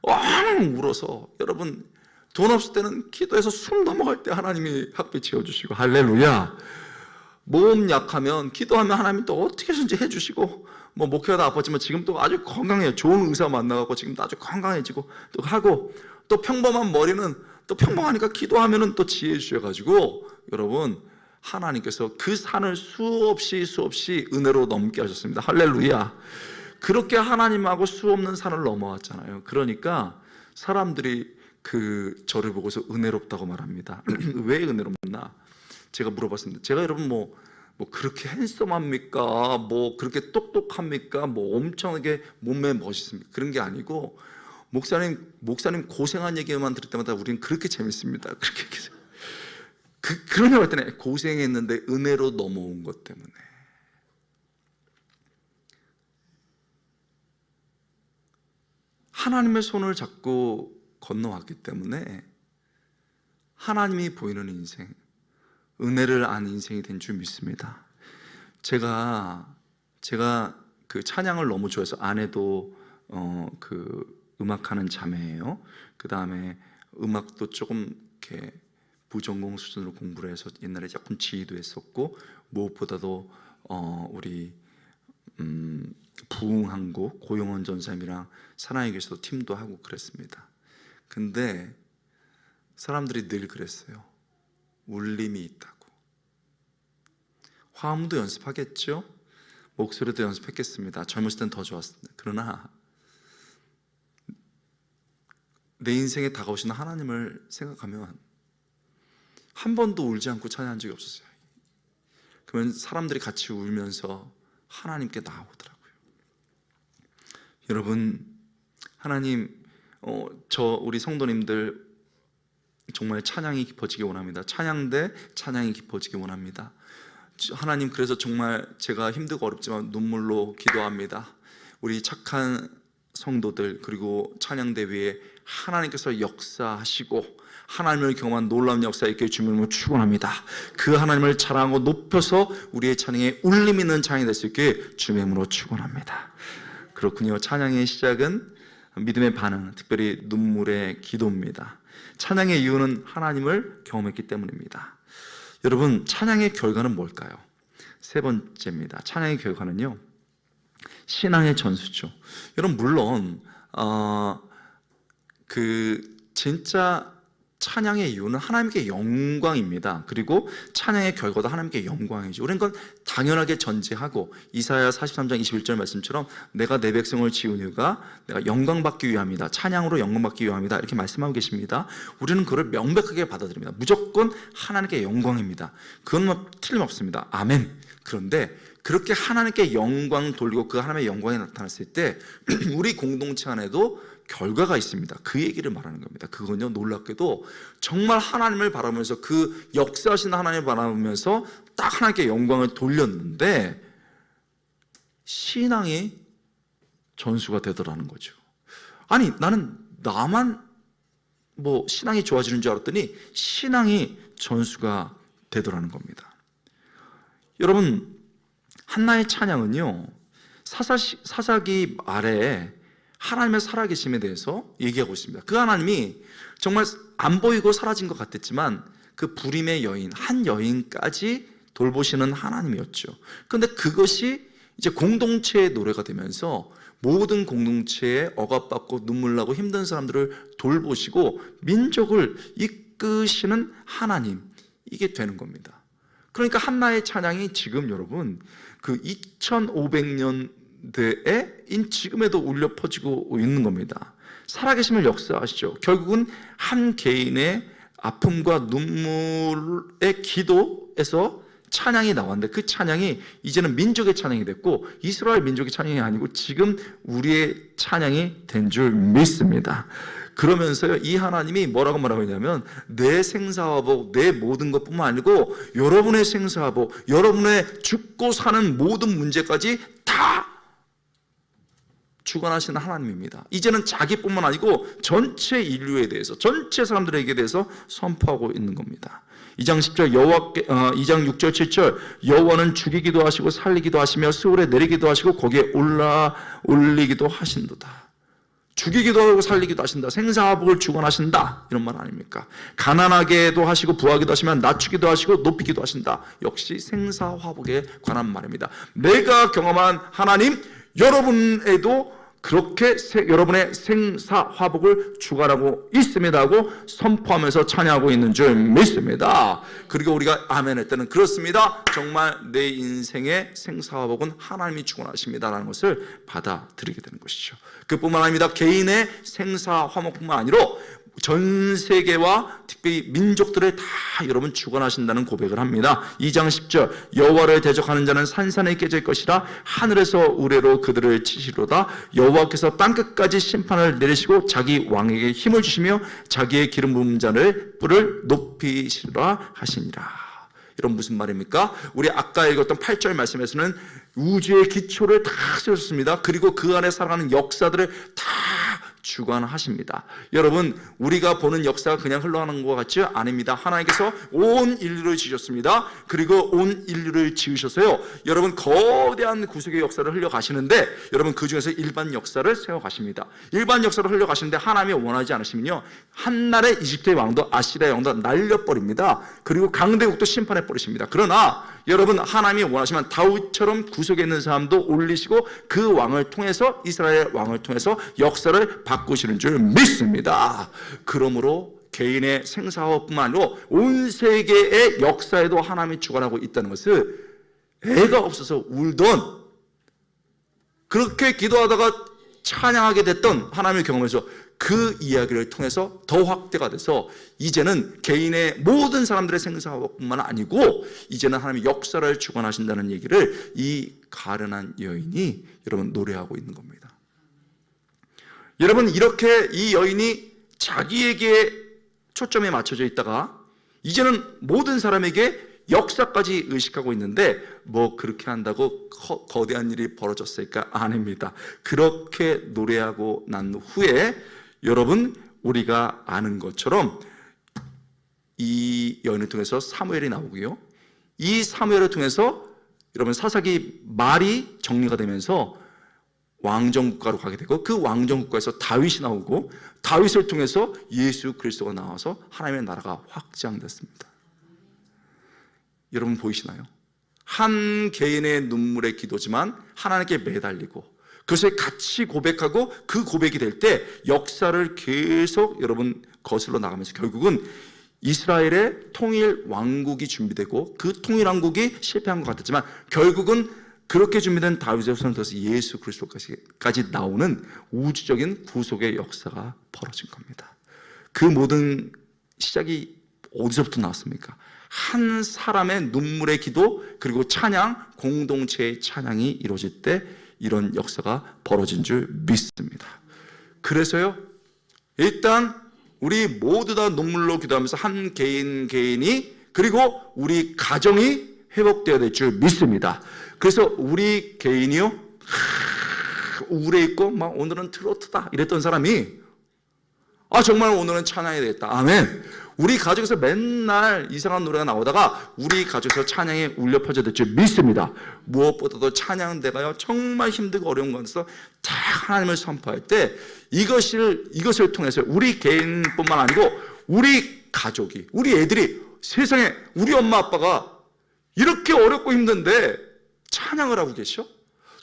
엉 울어서, 여러분 돈 없을 때는 기도해서 숨 넘어갈 때 하나님이 학비 채워주시고, 할렐루야. 몸 약하면 기도하면 하나님이 또 어떻게든지 해주시고, 뭐 목회하다 아팠지만 지금 또 아주 건강해요. 좋은 의사 만나갖고 지금도 아주 건강해지고 또 하고, 또 평범한 머리는 또 평범하니까 기도하면은 또 지혜 주셔가지고, 여러분 하나님께서 그 산을 수없이 은혜로 넘게 하셨습니다. 할렐루야. 그렇게 하나님하고 수없는 산을 넘어왔잖아요. 그러니까 사람들이 저를 보고서 은혜롭다고 말합니다. 왜 은혜롭나? 제가 물어봤습니다. 제가 여러분 뭐 그렇게 핸섬합니까? 뭐 그렇게 똑똑합니까? 뭐 엄청나게 몸매 멋있습니까? 그런 게 아니고, 목사님 고생한 얘기만 들을 때마다 우리는 그렇게 재밌습니다. 그렇게 얘기해요. 그런 얘기 할 때는 고생했는데 은혜로 넘어온 것 때문에. 하나님의 손을 잡고 건너왔기 때문에 하나님이 보이는 인생, 은혜를 아는 인생이 된 줄 믿습니다. 제가 그 찬양을 너무 좋아해서 아내도 그 음악하는 자매예요. 그 다음에 음악도 조금 이렇게 부전공 수준으로 공부를 해서 옛날에 조금 지휘도 했었고, 무엇보다도 우리 부흥한곡 고용원 전사님이랑 사랑의 교회에서도 팀도 하고 그랬습니다. 근데 사람들이 늘 그랬어요. 울림이 있다고. 화음도 연습하겠죠? 목소리도 연습했겠습니다. 젊었을 땐 더 좋았습니다. 그러나 내 인생에 다가오시는 하나님을 생각하면 한 번도 울지 않고 찬양한 적이 없었어요. 그러면 사람들이 같이 울면서 하나님께 나오더라고요. 여러분, 하나님, 우리 성도님들 정말 찬양이 깊어지기 원합니다. 찬양대 찬양이 깊어지기 원합니다. 하나님, 그래서 정말 제가 힘들고 어렵지만 눈물로 기도합니다. 우리 착한 성도들, 그리고 찬양대 위에 하나님께서 역사하시고 하나님을 경험한 놀라운 역사 있게 주님을 축원합니다. 그 하나님을 자랑하고 높여서 우리의 찬양에 울림 있는 찬양이 될 수 있게 주님으로 축원합니다. 그렇군요. 찬양의 시작은 믿음의 반응, 특별히 눈물의 기도입니다. 찬양의 이유는 하나님을 경험했기 때문입니다. 여러분, 찬양의 결과는 뭘까요? 세 번째입니다. 찬양의 결과는요, 신앙의 전수죠. 여러분, 물론 진짜 찬양의 이유는 하나님께 영광입니다. 그리고 찬양의 결과도 하나님께 영광이죠. 우리는 그건 당연하게 전제하고, 이사야 43장 21절 말씀처럼 내가 내 백성을 지은 이유가 내가 영광받기 위함이다, 찬양으로 영광받기 위함이다, 이렇게 말씀하고 계십니다. 우리는 그걸 명백하게 받아들입니다. 무조건 하나님께 영광입니다. 그건 틀림없습니다. 아멘. 그런데 그렇게 하나님께 영광 돌리고 그 하나님의 영광이 나타났을 때 우리 공동체 안에도 결과가 있습니다. 그 얘기를 말하는 겁니다. 그건요, 놀랍게도 정말 하나님을 바라보면서, 그 역사하시는 하나님을 바라보면서 딱 하나님께 영광을 돌렸는데 신앙이 전수가 되더라는 거죠. 아니, 나만 신앙이 좋아지는 줄 알았더니 신앙이 전수가 되더라는 겁니다. 여러분, 한나의 찬양은요, 사사기 아래에 하나님의 살아계심에 대해서 얘기하고 있습니다. 그 하나님이 정말 안 보이고 사라진 것 같았지만 그 불임의 여인, 한 여인까지 돌보시는 하나님이었죠. 그런데 그것이 이제 공동체의 노래가 되면서 모든 공동체에 억압받고 눈물 나고 힘든 사람들을 돌보시고 민족을 이끄시는 하나님, 이게 되는 겁니다. 그러니까 한나의 찬양이 지금 여러분 그 2500년 지금에도 울려 퍼지고 있는 겁니다. 살아계심을 역사하시죠. 결국은 한 개인의 아픔과 눈물의 기도에서 찬양이 나왔는데, 그 찬양이 이제는 민족의 찬양이 됐고 이스라엘 민족의 찬양이 아니고 지금 우리의 찬양이 된 줄 믿습니다. 그러면서요, 이 하나님이 뭐라고 했냐면 내 생사화복, 내 모든 것뿐만 아니고 여러분의 생사화복, 여러분의 죽고 사는 모든 문제까지 다 주관하시는 하나님입니다. 이제는 자기뿐만 아니고 전체 인류에 대해서, 전체 사람들에게 대해서 선포하고 있는 겁니다. 2장 10절 2장 6절 7절 여호와는 죽이기도 하시고 살리기도 하시며 스올에 내리기도 하시고 거기에 올리기도 하신도다. 죽이기도 하고 살리기도 하신다. 생사화복을 주관하신다. 이런 말 아닙니까? 가난하게도 하시고 부하기도 하시면 낮추기도 하시고 높이기도 하신다. 역시 생사화복에 관한 말입니다. 내가 경험한 하나님, 여러분에도 그렇게 여러분의 생사화복을 주관하고 있습니다 하고 선포하면서 찬양하고 있는 줄 믿습니다. 그리고 우리가 아멘 할 때는 그렇습니다, 정말 내 인생의 생사화복은 하나님이 주관하십니다라는 것을 받아들이게 되는 것이죠. 그뿐만 아닙니다. 개인의 생사화복뿐만 아니라 전 세계와 특별히 민족들을 다 여러분 주관하신다는 고백을 합니다. 2장 10절 여호와를 대적하는 자는 산산에 깨질 것이라 하늘에서 우레로 그들을 치시로다. 여호와께서 땅끝까지 심판을 내리시고 자기 왕에게 힘을 주시며 자기의 기름 부은 자를 뿔을 높이시라 하시니라. 이런 무슨 말입니까? 우리 아까 읽었던 8절 말씀에서는 우주의 기초를 다 세웠습니다. 그리고 그 안에 살아가는 역사들을 다 주관하십니다. 여러분, 우리가 보는 역사가 그냥 흘러가는 것 같지? 아닙니다. 하나님께서 온 인류를 지으셨습니다. 그리고 온 인류를 지으셔서요, 여러분 거대한 구속의 역사를 흘려가시는데, 여러분 그 중에서 일반 역사를 세워가십니다. 일반 역사를 흘려가시는데 하나님이 원하지 않으시면요, 한날에 이집트의 왕도 아시리아의 왕도 날려버립니다. 그리고 강대국도 심판해버리십니다. 그러나 여러분, 하나님이 원하시면 다윗처럼 구속에 있는 사람도 올리시고 그 왕을 통해서, 이스라엘 왕을 통해서 역사를 바꾸시는 줄 믿습니다. 그러므로 개인의 생사뿐만 아니라 온 세계의 역사에도 하나님이 주관하고 있다는 것을, 애가 없어서 울던, 그렇게 기도하다가 찬양하게 됐던 하나님의 경험에서 그 이야기를 통해서 더 확대가 돼서 이제는 개인의 모든 사람들의 생사뿐만 아니고 이제는 하나님의 역사를 주관하신다는 얘기를 이 가련한 여인이 여러분 노래하고 있는 겁니다. 여러분, 이렇게 이 여인이 자기에게 초점이 맞춰져 있다가 이제는 모든 사람에게 역사까지 의식하고 있는데, 뭐 그렇게 한다고 거대한 일이 벌어졌을까? 아닙니다. 그렇게 노래하고 난 후에 여러분, 우리가 아는 것처럼 이 여인을 통해서 사무엘이 나오고요, 이 사무엘을 통해서 여러분 사사기 말이 정리가 되면서 왕정국가로 가게 되고, 그 왕정국가에서 다윗이 나오고, 다윗을 통해서 예수 그리스도가 나와서 하나님의 나라가 확장됐습니다. 여러분 보이시나요? 한 개인의 눈물의 기도지만 하나님께 매달리고 그것을 같이 고백하고, 그 고백이 될 때 역사를 계속 여러분 거슬러 나가면서 결국은 이스라엘의 통일 왕국이 준비되고, 그 통일 왕국이 실패한 것 같았지만 결국은 그렇게 준비된 다윗의 손을 통해서 예수 그리스도까지 나오는 우주적인 구속의 역사가 벌어진 겁니다. 그 모든 시작이 어디서부터 나왔습니까? 한 사람의 눈물의 기도, 그리고 찬양, 공동체의 찬양이 이루어질 때 이런 역사가 벌어진 줄 믿습니다. 그래서요, 일단 우리 모두 다 눈물로 기도하면서 한 개인이, 그리고 우리 가정이 회복되어야 될 줄 믿습니다. 그래서 우리 개인이요, 우울해 있고 막 오늘은 트로트다 이랬던 사람이, 정말 오늘은 찬양해야 되겠다. 아멘. 우리 가족에서 맨날 이상한 노래가 나오다가 우리 가족에서 찬양이 울려 퍼져야 될 줄 믿습니다. 무엇보다도 찬양대가요, 정말 힘들고 어려운 것에서 다 하나님을 선포할 때 이것을 통해서 우리 개인뿐만 아니고 우리 가족이, 우리 애들이, 세상에 우리 엄마 아빠가 이렇게 어렵고 힘든데 찬양을 하고 계셔?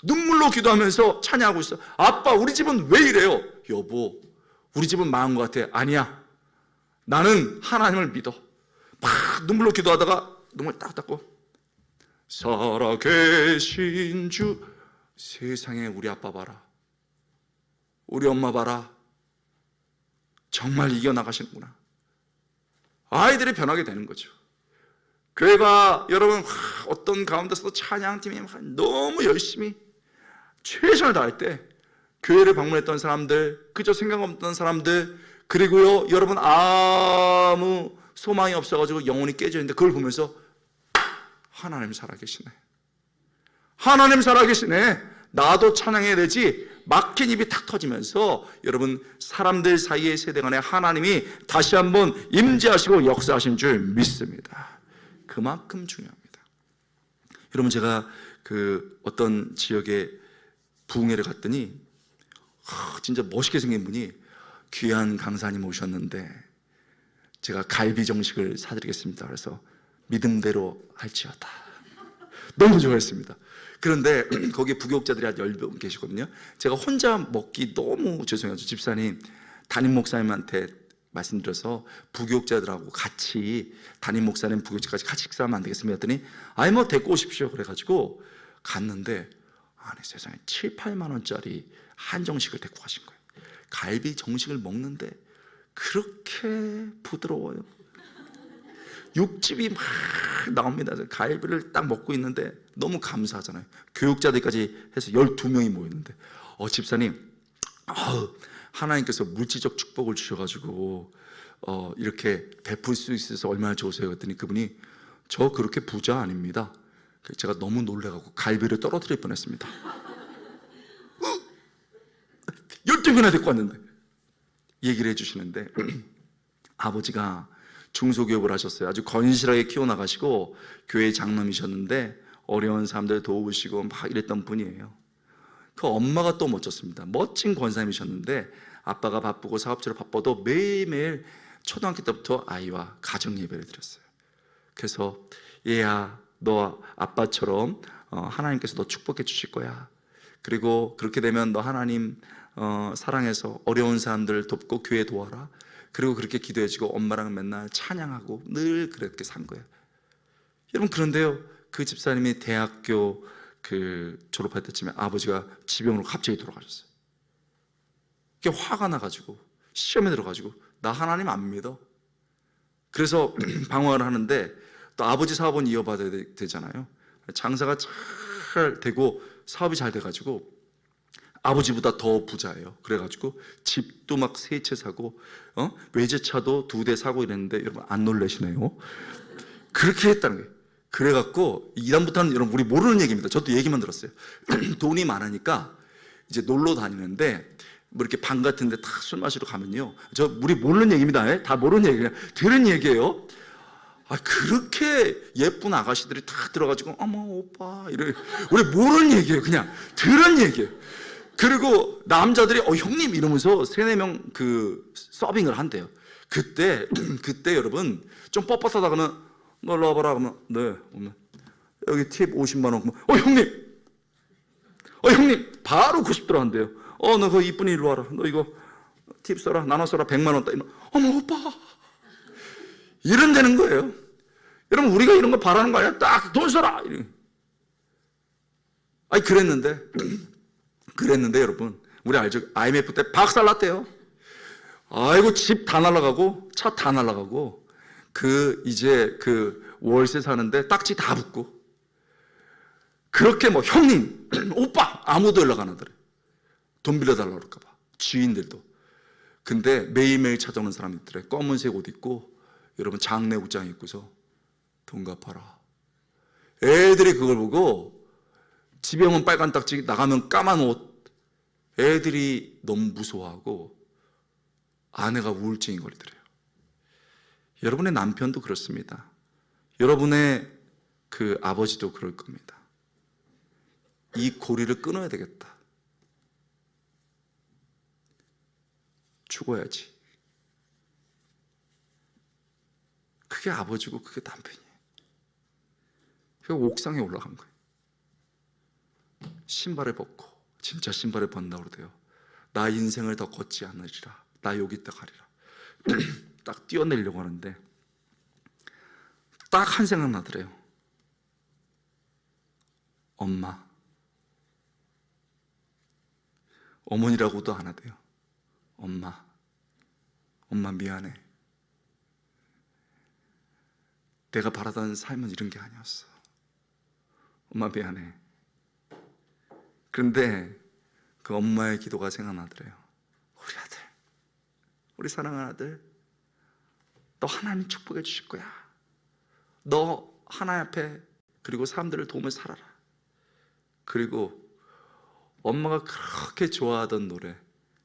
눈물로 기도하면서 찬양하고 있어. 아빠, 우리 집은 왜 이래요? 여보, 우리 집은 망한 것 같아. 아니야, 나는 하나님을 믿어. 막 눈물로 기도하다가 눈물 딱 닦고, 살아계신 주, 세상에 우리 아빠 봐라, 우리 엄마 봐라, 정말 이겨나가시는구나. 아이들이 변하게 되는 거죠. 교회가 여러분 어떤 가운데서도 찬양팀이 너무 열심히 최선을 다할 때 교회를 방문했던 사람들, 그저 생각 없던 사람들, 그리고요 여러분 아무 소망이 없어가지고 영혼이 깨져 있는데 그걸 보면서 하나님 살아계시네, 하나님 살아계시네, 나도 찬양해야 되지, 막힌 입이 탁 터지면서 여러분 사람들 사이의 세대 간에 하나님이 다시 한번 임재하시고 역사하신 줄 믿습니다. 그만큼 중요합니다. 여러분, 제가 그 어떤 지역에 부흥회를 갔더니 진짜 멋있게 생긴 분이 귀한 강사님 오셨는데 제가 갈비 정식을 사드리겠습니다. 그래서 믿음대로 할지어다. 너무 좋아했습니다. 그런데 거기 부교육자들이 한 10명 계시거든요. 제가 혼자 먹기 너무 죄송해요. 집사님, 담임 목사님한테 말씀드려서 부교육자들하고 같이, 담임 목사님 부교육자까지 같이 식사하면 안 되겠습니까? 했더니 아니 뭐 데리고 오십시오. 그래가지고 갔는데 아니 세상에 7, 8만 원짜리 한정식을 데리고 가신 거예요. 갈비 정식을 먹는데 그렇게 부드러워요. 육즙이 막 나옵니다. 갈비를 딱 먹고 있는데 너무 감사하잖아요. 교육자들까지 해서 12명이 모였는데 집사님, 하나님께서 물질적 축복을 주셔가지고 이렇게 베풀 수 있어서 얼마나 좋으세요? 그랬더니 그분이 저 그렇게 부자 아닙니다. 제가 너무 놀래가지고 갈비를 떨어뜨릴 뻔했습니다. 12명이나 데리고 왔는데 얘기를 해주시는데 아버지가 중소기업을 하셨어요. 아주 건실하게 키워나가시고 교회 장남이셨는데 어려운 사람들 도우시고 막 이랬던 분이에요. 그 엄마가 또 멋졌습니다. 멋진 권사님이셨는데 아빠가 바쁘고 사업체로 바빠도 매일매일 초등학교 때부터 아이와 가정 예배를 드렸어요. 그래서 얘야, 너 아빠처럼 하나님께서 너 축복해 주실 거야. 그리고 그렇게 되면 너 하나님 사랑해서 어려운 사람들 돕고 교회 도와라. 그리고 그렇게 기도해주고 엄마랑 맨날 찬양하고 늘 그렇게 산 거예요. 여러분, 그런데요, 그 집사님이 대학교 졸업할 때쯤에 아버지가 지병으로 갑자기 돌아가셨어요. 그게 화가 나가지고 시험에 들어가지고 나 하나님 안 믿어. 그래서 방황을 하는데 또 아버지 사업은 이어받아야 되잖아요. 장사가 잘 되고 사업이 잘 돼가지고 아버지보다 더 부자예요. 그래가지고 집도 막 3채 사고 외제차도 2대 사고 이랬는데 여러분 안 놀라시네요. 그렇게 했다는 거예요. 그래갖고 이다음부터는 여러분 우리 모르는 얘기입니다. 저도 얘기만 들었어요. 돈이 많으니까 이제 놀러 다니는데 뭐 이렇게 방 같은데 다 술 마시러 가면요, 우리 모르는 얘기입니다. 다 모르는 얘기예요. 들은 얘기예요. 그렇게 예쁜 아가씨들이 다 들어가지고 어머 오빠 이래. 우리 모르는 얘기예요. 그냥 들은 얘기예요. 그리고 남자들이 형님 이러면서 3-4명 서빙을 한대요. 그때 여러분 좀 뻣뻣하다가는 너 일로 와봐라 그러면 네 오면 여기 팁 50만 원 그러면 형님 바로 90 들어간대요. 너 그 이쁜이 일로 와라. 너 이거 팁 써라. 나눠 써라. 100만 원. 어머 오빠 이런다는 거예요. 여러분 우리가 이런 거 바라는 거 아니야? 딱 돈 써라. 그랬는데 여러분 우리 알죠? IMF 때 박살났대요. 아이고 집 다 날라가고 차 다 날라가고 이제 월세 사는데 딱지 다 붙고 그렇게 형님 오빠 아무도 연락 안 하더래. 돈 빌려달라고 그럴까봐 지인들도. 근데 매일매일 찾아오는 사람이 있더래. 검은색 옷 입고 여러분 장례 옷장 입고서 돈 갚아라. 애들이 그걸 보고 집에 오면 빨간 딱지 나가면 까만 옷. 애들이 너무 무서워하고 아내가 우울증이 걸리더래요. 여러분의 남편도 그렇습니다. 여러분의 아버지도 그럴 겁니다. 이 고리를 끊어야 되겠다. 죽어야지. 그게 아버지고 그게 남편이에요. 그래서 옥상에 올라간 거예요. 신발을 벗고 진짜 신발을 벗는다고 그러대요. 나 인생을 더 걷지 않으리라. 나 여기 있다 가리라. 딱 뛰어내려고 하는데 딱 한 생각 나더래요. 엄마. 어머니라고도 안 하대요. 엄마 미안해. 내가 바라던 삶은 이런 게 아니었어. 엄마 미안해. 그런데 그 엄마의 기도가 생각나더래요. 우리 아들, 우리 사랑하는 아들, 너 하나님 축복해 주실 거야. 너 하나님 앞에 그리고 사람들을 도우며 살아라. 그리고 엄마가 그렇게 좋아하던 노래,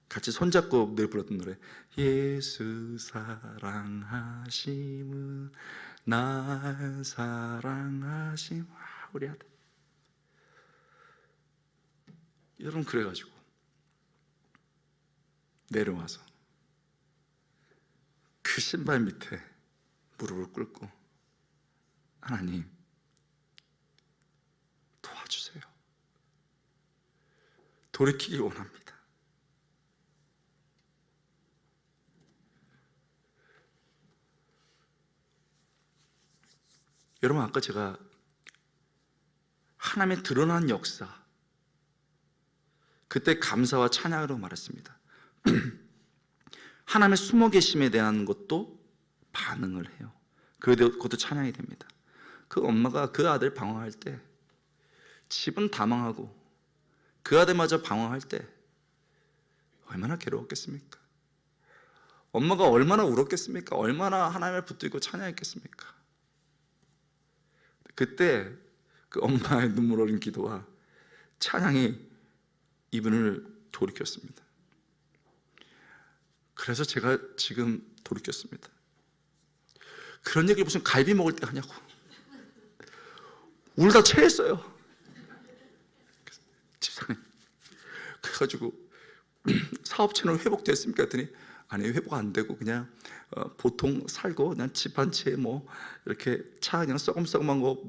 같이 손잡고 늘 불렀던 노래, 예수 사랑하심은 날 사랑하심. 우리 아들. 여러분 그래가지고 내려와서 그 신발 밑에 무릎을 꿇고 하나님 도와주세요. 돌이키기 원합니다. 여러분 아까 제가 하나님의 드러난 역사, 그때 감사와 찬양으로 말했습니다. 하나님의 숨어 계심에 대한 것도 반응을 해요. 그것도 찬양이 됩니다. 그 엄마가 그 아들 방황할 때 집은 다 망하고 그 아들마저 방황할 때 얼마나 괴로웠겠습니까? 엄마가 얼마나 울었겠습니까? 얼마나 하나님을 붙들고 찬양했겠습니까? 그때 그 엄마의 눈물 어린 기도와 찬양이 이분을 돌이켰습니다. 그래서 제가 지금 돌이켰습니다. 그런 얘기를 무슨 갈비 먹을 때 하냐고. 울다 체했어요. 집사님, 그래가지고 사업체는 회복됐습니까? 했더니 아니, 회복 안 되고 그냥 보통 살고 그냥 집 한 채 뭐 이렇게 차 그냥 썩음썩음한 거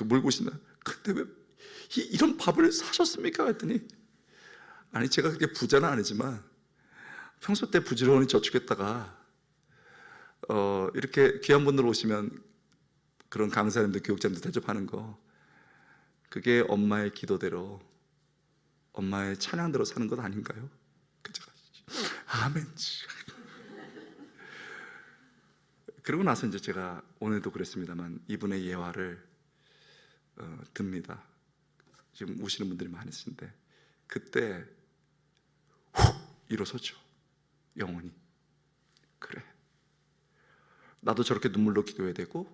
물고 있습니다. 근데 왜 이런 밥을 사셨습니까? 했더니 아니, 제가 그렇게 부자는 아니지만 평소 때 부지런히 저축했다가 이렇게 귀한 분들 오시면 그런 강사님들, 교육자님들 대접하는 거, 그게 엄마의 기도대로, 엄마의 찬양대로 사는 것 아닌가요? 그죠? 아멘. 그러고 나서 이제 제가 오늘도 그랬습니다만 이분의 예화를 듭니다. 지금 우시는 분들이 많으신데 그때 훅 일어서죠. 영혼이. 그래, 나도 저렇게 눈물로 기도해야 되고,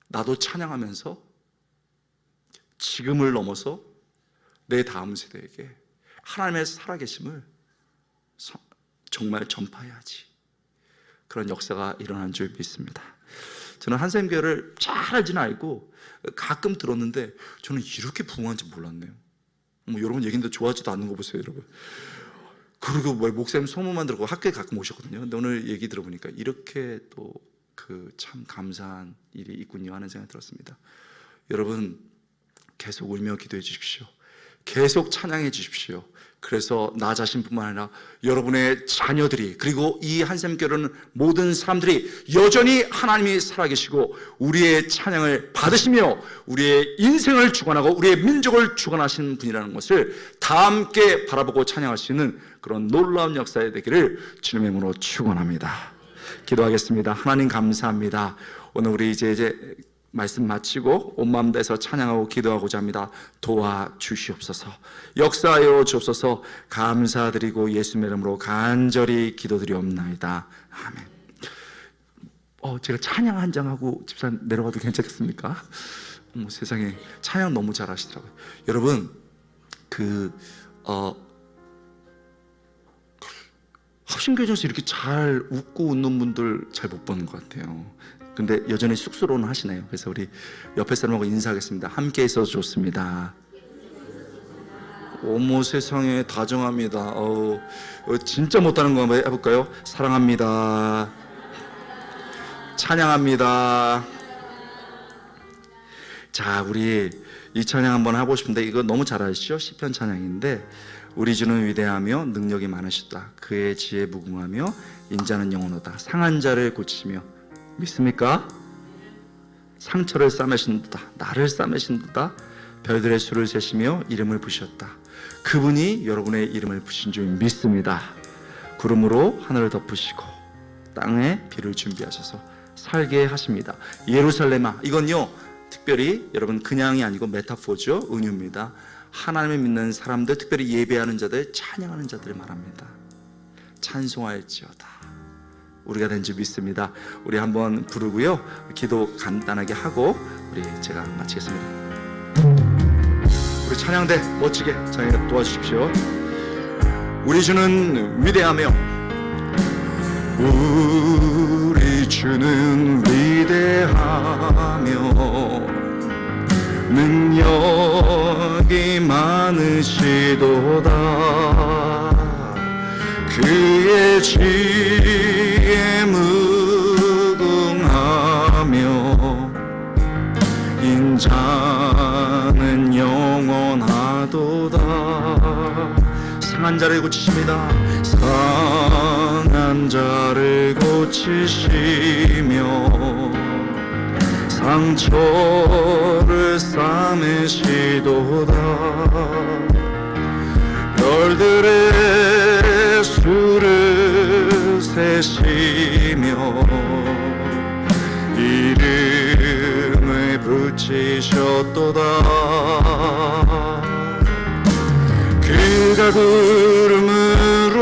나도 찬양하면서 지금을 넘어서 내 다음 세대에게 하나님의 살아계심을 정말 전파해야지. 그런 역사가 일어난 줄 믿습니다. 저는 한샘교회를 잘 알지는 알고 가끔 들었는데 저는 이렇게 부흥한지 몰랐네요. 여러분 얘기인데 좋아하지도 않는 거 보세요, 여러분. 그리고 목사님 소문만 들고 학교에 가끔 오셨거든요. 근데 오늘 얘기 들어보니까 이렇게 또 참 감사한 일이 있군요 하는 생각이 들었습니다. 여러분, 계속 울며 기도해 주십시오. 계속 찬양해 주십시오. 그래서 나 자신뿐만 아니라 여러분의 자녀들이, 그리고 이 한샘교회는 모든 사람들이 여전히 하나님이 살아계시고 우리의 찬양을 받으시며 우리의 인생을 주관하고 우리의 민족을 주관하시는 분이라는 것을 다 함께 바라보고 찬양할 수 있는 그런 놀라운 역사의 되기를 주님의 이름으로 축원합니다. 기도하겠습니다. 하나님 감사합니다. 오늘 우리 이제 말씀 마치고 온 마음 다해서 찬양하고 기도하고자 합니다. 도와주시옵소서. 역사하여 주옵소서. 감사드리고 예수님의 이름으로 간절히 기도드리옵나이다. 아멘. 제가 찬양 한 장하고 집사님 내려가도 괜찮겠습니까? 세상에, 찬양 너무 잘하시더라고요. 여러분, 합심교회에서 이렇게 잘 웃고 웃는 분들 잘 못 보는 것 같아요. 근데 여전히 쑥스러워는 하시네요. 그래서 우리 옆에 사람하고 인사하겠습니다. 함께 있어서 좋습니다. 어머 세상에, 다정합니다. 진짜 못하는 거 한번 해볼까요? 사랑합니다. 찬양합니다. 자, 우리 이 찬양 한번 하고 싶은데 이거 너무 잘 아시죠? 시편 찬양인데, 우리 주는 위대하며 능력이 많으시다. 그의 지혜 무궁하며 인자는 영원하다. 상한 자를 고치시며, 믿습니까? 상처를 싸매신다. 나를 싸매신다. 별들의 수를 세시며 이름을 부셨다. 그분이 여러분의 이름을 부신 줄 믿습니다. 구름으로 하늘을 덮으시고 땅에 비를 준비하셔서 살게 하십니다. 예루살렘아, 이건요 특별히 여러분 그냥이 아니고 메타포죠. 은유입니다. 하나님을 믿는 사람들, 특별히 예배하는 자들, 찬양하는 자들을 말합니다. 찬송할지어다. 우리가 된 줄 믿습니다. 우리 한번 부르고요, 기도 간단하게 하고 우리 제가 마치겠습니다. 우리 찬양대 멋지게 찬양 도와주십시오. 우리 주는 위대하며, 우리 주는 위대하며 능력이 많으시도다. 그의 지혜 무궁하며 인자는 영원하도다. 상한 자를 고치십니다. 상한 자를 고치시며 상처를 싸매시도다. 별들의 수를 세시며 이름을 붙이셨도다. 그가 구름으로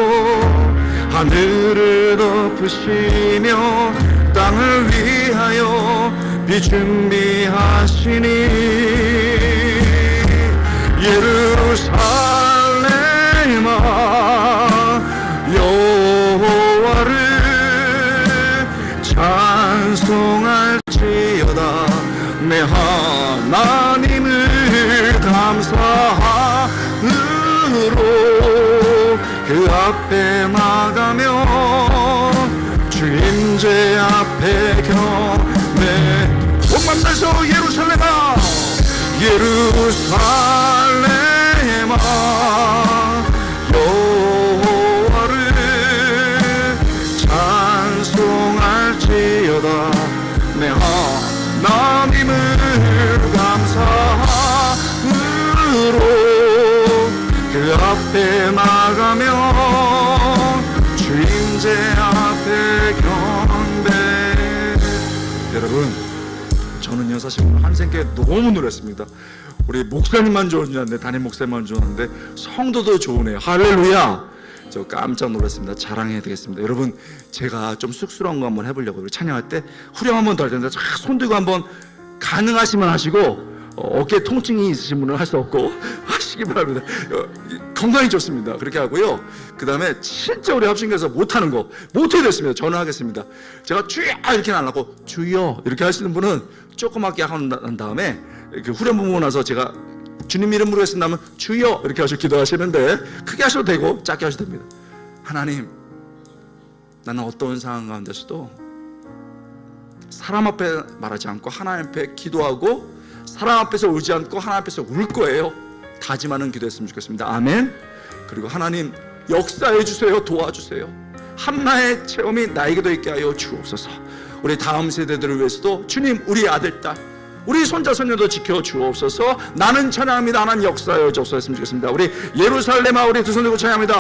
하늘을 덮으시며 땅을 위하여 비 준비하시니 예루살렘아 여호와 내 하나님을 감사함으로 그 앞에 나가며 주임제 앞에 경배 온 만나서 예루살렘아 예루살렘아 여호와를 찬송할지어다 내 하나님을 감사함으로 그 앞에 나가며 주임제 앞에 경배. 여러분, 저는요 사실 오늘 한생께 너무 놀랐습니다. 우리 목사님만 좋은 줄 알았는데, 담임 목사님만 좋았는데 성도도 좋으네요. 할렐루야. 저 깜짝 놀랐습니다. 자랑해야 되겠습니다. 여러분, 제가 좀 쑥스러운 거 한번 해보려고. 우리 찬양할 때 후렴 한번 더 할 텐데 손 들고 한번 가능하시면 하시고, 어깨 통증이 있으신 분은 할 수 없고 하시기 바랍니다. 건강이 좋습니다. 그렇게 하고요. 그 다음에 진짜 우리 합심께서 못하는 거 못해야 됐습니다. 저는 하겠습니다. 제가 주여 이렇게는 안 하고 주여 이렇게 하시는 분은 조그맣게 한 다음에 그 후렴 부분 나서 제가 주님 이름으로 했습니다면 주여 이렇게 하시고 기도하시는데, 크게 하셔도 되고 작게 하셔도 됩니다. 하나님, 나는 어떤 상황 가운데서도 사람 앞에 말하지 않고 하나님 앞에 기도하고 사람 앞에서 울지 않고 하나님 앞에서 울 거예요. 다짐하는 기도했으면 좋겠습니다. 아멘. 그리고 하나님 역사해 주세요. 도와주세요. 한나의 체험이 나에게도 있게 하여 주옵소서. 우리 다음 세대들을 위해서도 주님, 우리 아들, 딸, 우리 손자, 손녀도 지켜 주옵소서. 나는 찬양합니다. 하나님 역사해 주옵소서 했으면 좋겠습니다. 우리 예루살렘아, 우리 두 손 들고 찬양합니다.